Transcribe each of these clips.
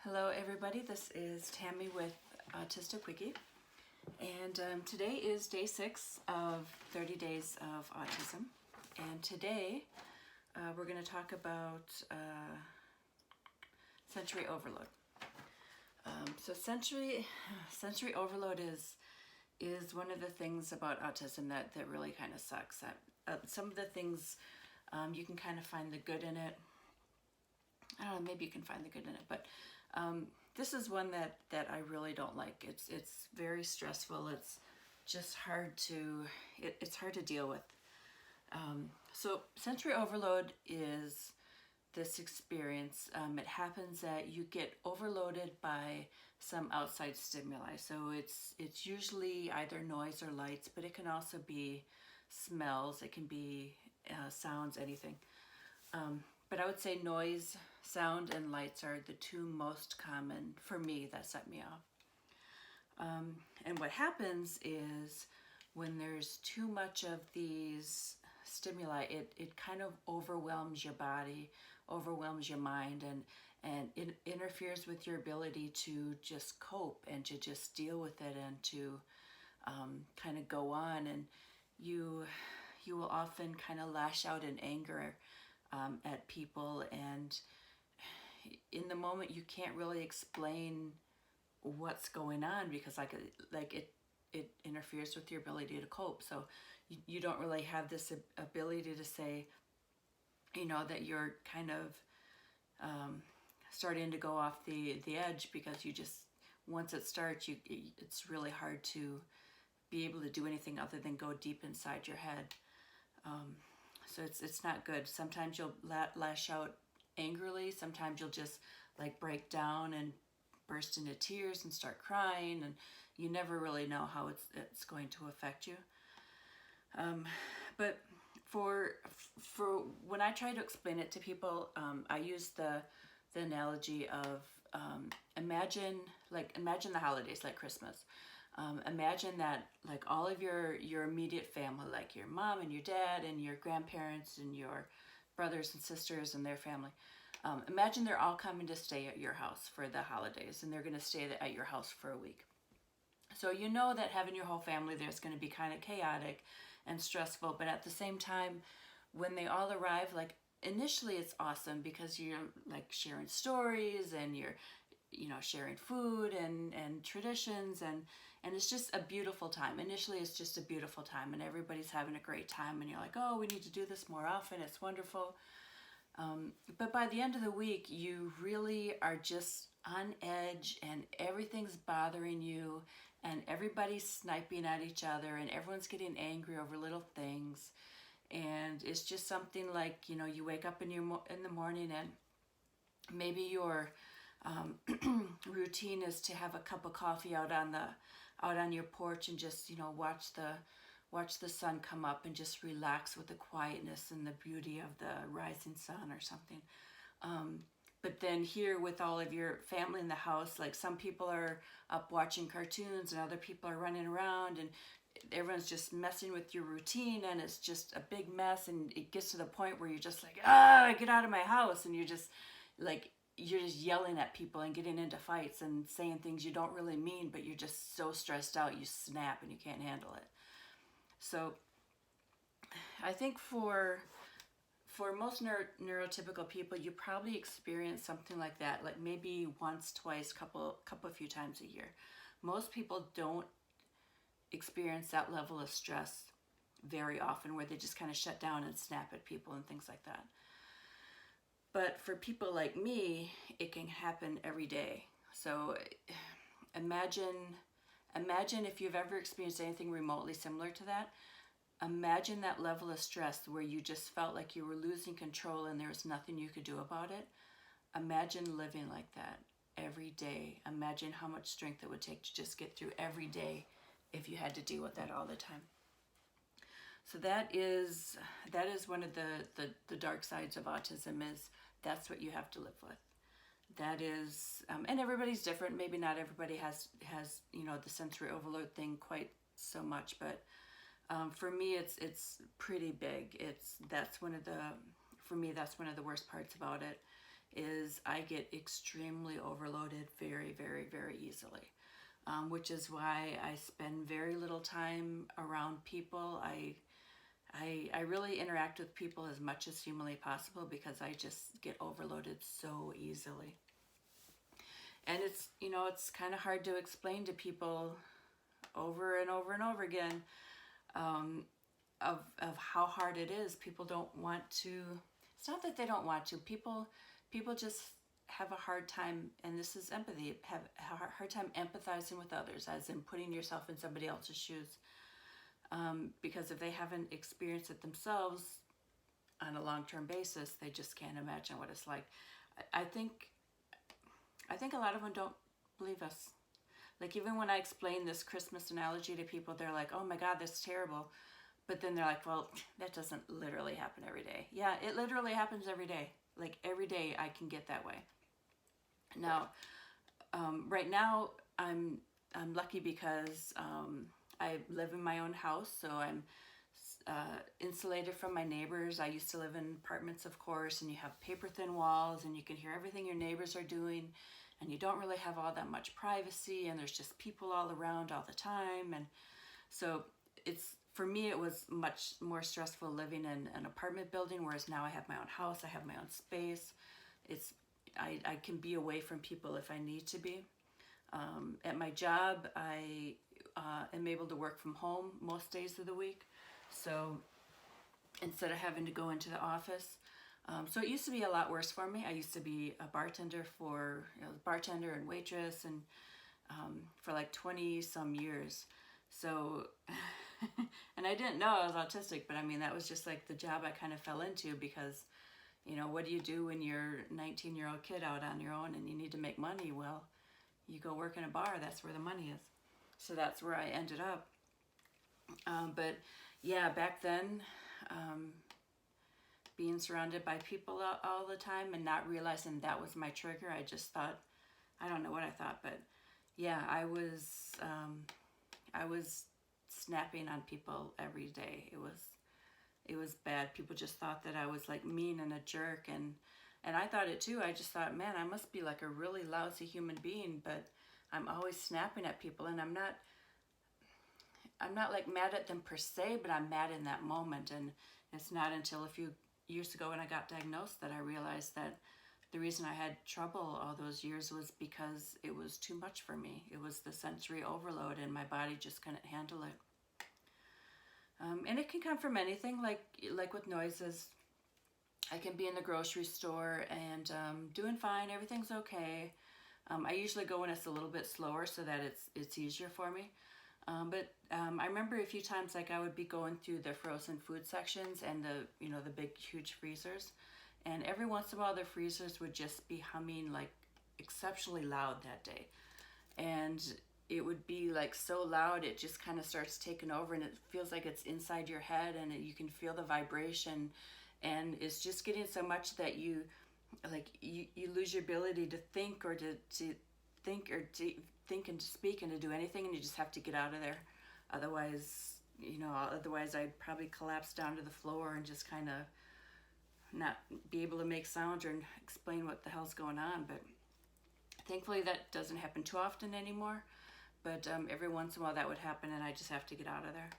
Hello everybody, this is Tammy with Autistic Wiki, and today is day 6 of 30 days of autism, and today we're going to talk about sensory overload. So sensory overload is one of the things about autism that really kind of sucks. Some of the things you can kind of find the good in it. I don't know, maybe you can find the good in it, but this is one that I really don't like. It's very stressful. It's just hard to it's hard to deal with. So sensory overload is this experience. It happens that you get overloaded by some outside stimuli. So it's usually either noise or lights, but it can also be smells. It can be sounds, anything. But I would say noise, sound, and lights are the two most common for me that set me off. And what happens is when there's too much of these stimuli, it kind of overwhelms your body, overwhelms your mind, and it interferes with your ability to just cope and to just deal with it and to kind of go on. And you will often kind of lash out in anger at people, and in the moment you can't really explain what's going on because it interferes with your ability to cope. So you don't really have this ability to say, you know, that you're kind of starting to go off the edge, because you just, once it starts, it's really hard to be able to do anything other than go deep inside your head. So it's not good. Sometimes you'll lash out angrily. Sometimes you'll just like break down and burst into tears and start crying, and you never really know how it's going to affect you. But for when I try to explain it to people, I use the analogy of imagine the holidays, like Christmas. Imagine that, like, all of your immediate family, like your mom and your dad and your grandparents and your brothers and sisters and their family, imagine they're all coming to stay at your house for the holidays, and they're going to stay at your house for a week. So you know that having your whole family there is going to be kind of chaotic and stressful, but at the same time, when they all arrive, like, initially it's awesome because you're like sharing stories and you're, you know, sharing food and traditions, and it's just a beautiful time. Initially it's just a beautiful time and everybody's having a great time, and you're like, oh, we need to do this more often, it's wonderful. But by the end of the week, you really are just on edge, and everything's bothering you, and everybody's sniping at each other, and everyone's getting angry over little things. And it's just something like, you know, you wake up in the morning, and maybe your routine is to have a cup of coffee out on your porch and just, you know, watch the sun come up and just relax with the quietness and the beauty of the rising sun or something. But then here with all of your family in the house, like, some people are up watching cartoons and other people are running around, and everyone's just messing with your routine, and it's just a big mess, and it gets to the point where you're just like, get out of my house, and you're just yelling at people and getting into fights and saying things you don't really mean, but you're just so stressed out you snap and you can't handle it. So I think for most neurotypical people, you probably experience something like that, like maybe once, twice, few times a year. Most people don't experience that level of stress very often, where they just kind of shut down and snap at people and things like that. But for people like me, it can happen every day. So imagine if you've ever experienced anything remotely similar to that. Imagine that level of stress where you just felt like you were losing control and there was nothing you could do about it. Imagine living like that every day. Imagine how much strength it would take to just get through every day if you had to deal with that all the time. So that is one of the dark sides of autism, is that's what you have to live with. That is, and everybody's different. Maybe not everybody has you know, the sensory overload thing quite so much, but for me it's pretty big. That's one of the worst parts about it, is I get extremely overloaded very, very, very easily, which is why I spend very little time around people. I really interact with people as much as humanly possible because I just get overloaded so easily. And it's, it's kind of hard to explain to people over and over and over again, of how hard it is. People don't want to, it's not that they don't want to, people just have a hard time, and this is empathy, have a hard time empathizing with others, as in putting yourself in somebody else's shoes. Because if they haven't experienced it themselves on a long-term basis, they just can't imagine what it's like. I think a lot of them don't believe us. Like, even when I explain this Christmas analogy to people, they're like, oh my God, that's terrible. But then they're like, well, that doesn't literally happen every day. Yeah, it literally happens every day. Like, every day I can get that way. Now, right now, I'm lucky because I live in my own house, so I'm insulated from my neighbors. I used to live in apartments, of course, and you have paper-thin walls, and you can hear everything your neighbors are doing, and you don't really have all that much privacy, and there's just people all around all the time. And so for me, it was much more stressful living in an apartment building, whereas now I have my own house, I have my own space. I can be away from people if I need to be. At my job, I am able to work from home most days of the week, so instead of having to go into the office. So it used to be a lot worse for me. I used to be a bartender bartender and waitress, and for like 20 some years. So, and I didn't know I was autistic, but I mean, that was just like the job I kind of fell into because, what do you do when you're a 19-year-old kid out on your own and you need to make money? Well, you go work in a bar, that's where the money is. So that's where I ended up. But yeah, back then, being surrounded by people all the time and not realizing that was my trigger, I just thought, I don't know what I thought, but yeah, I was snapping on people every day. It was bad. People just thought that I was like mean and a jerk, and I thought it too. I just thought, man, I must be like a really lousy human being, but I'm always snapping at people, and I'm not like mad at them per se, but I'm mad in that moment. And it's not until a few years ago when I got diagnosed that I realized that the reason I had trouble all those years was because it was too much for me. It was the sensory overload, and my body just couldn't handle it. And it can come from anything, like with noises. I can be in the grocery store and doing fine, everything's okay. I usually go when it's a little bit slower so that it's easier for me. But I remember a few times, like, I would be going through the frozen food sections and the big huge freezers, and every once in a while the freezers would just be humming like exceptionally loud that day, and it would be like so loud it just kind of starts taking over, and it feels like it's inside your head, and you can feel the vibration, and it's just getting so much that you lose your ability to think or to think or to think and to speak and to do anything, and you just have to get out of there. Otherwise I'd probably collapse down to the floor and just kind of not be able to make sound or explain what the hell's going on. But thankfully that doesn't happen too often anymore, but every once in a while that would happen, and I just have to get out of there.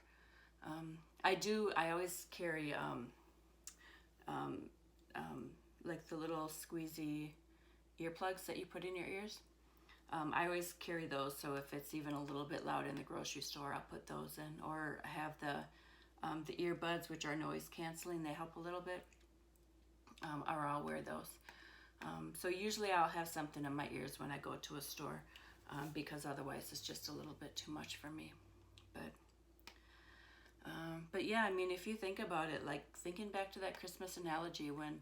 I always carry like the little squeezy earplugs that you put in your ears. I always carry those, so if it's even a little bit loud in the grocery store, I'll put those in. Or I have the earbuds, which are noise canceling. They help a little bit. Or I'll wear those. So usually I'll have something in my ears when I go to a store, because otherwise it's just a little bit too much for me. But yeah, I mean, if you think about it, like thinking back to that Christmas analogy, when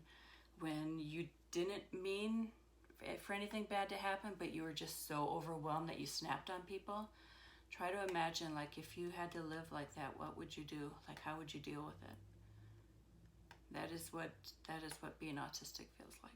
you didn't mean for anything bad to happen, but you were just so overwhelmed that you snapped on people. Try to imagine, like, if you had to live like that, what would you do? Like, how would you deal with it? That is what being autistic feels like.